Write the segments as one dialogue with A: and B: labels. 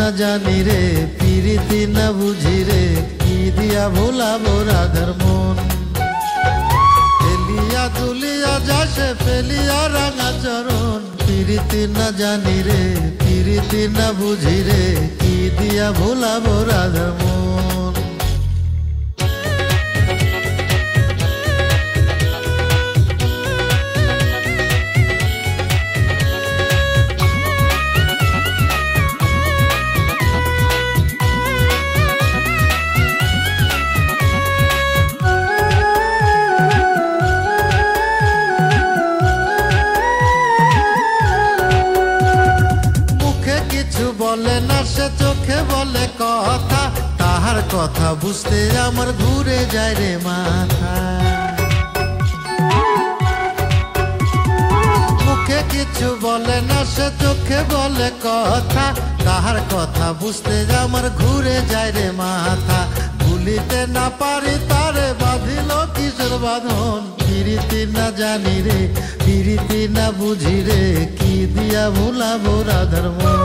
A: না জানি রে প্রীতি না বুঝি রে কি দিয়া ভোলাবো রাধার মন। ফেলিয়া তুলিয়া যাসে ফেলিয়া রাঙা চরণ প্রীতি না জানি রে প্রীতি না বুঝি রে কি দিয়া ভোলাবো রাধার মন। বলে না সে চোখে বলে কথা, তাহার কথা বুঝতে আমার ঘুরে যায় রে মাথা। মুখে কিছু বলে না সে চোখে বলে কথা, তাহার কথা বুঝতে আমার ঘুরে যায় রে মাথা। ভুলিতে না পারি তারে বাঁধিল কিসের বাঁধন, প্রীতি না জানি রে প্রীতি না বুঝি রে কি দিয়া ভুলাবো রাধার মন।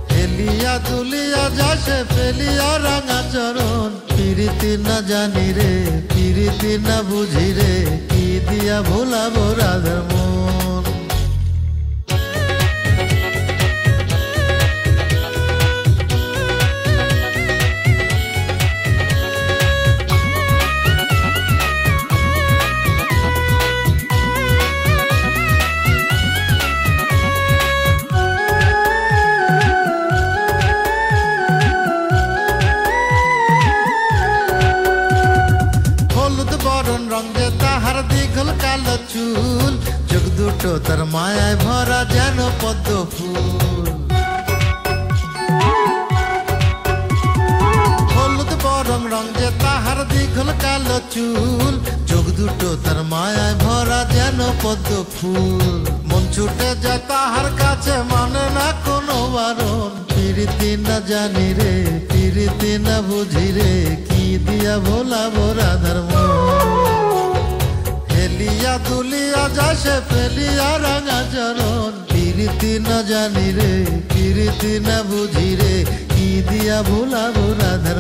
A: ফেলিয়া তুলিয়া যাসে ফেলিয়া রাঙা চরণ প্রীতি না জানি রে প্রীতি না বুঝি রে কি দিয়া ভোলাবো রাধার মন। রঙে তাহার দীঘল কালো চুল, চোখ দুটো তার মায়ায় ভরা যেন পদ্ম ফুল। হলুদ বরং রঙে তাহার দীঘল কালো চুল, চোখ দুটো তার মায়ায় ভরা যেন পদ্ম ফুল। মন ছুটে যায় তাহার কাছে মানে না কোনো বারণ, প্রীতি না জানি রে প্রীতি না বুঝি রে কি দিয়া ভোলাবো রাধার মন। ফেলিয়া তুলিয়া যাসে ফেলিয়া রাঙা চরণ প্রীতি না জানি রে প্রীতি না বুঝি রে কি দিয়া ভোলাবো রাধার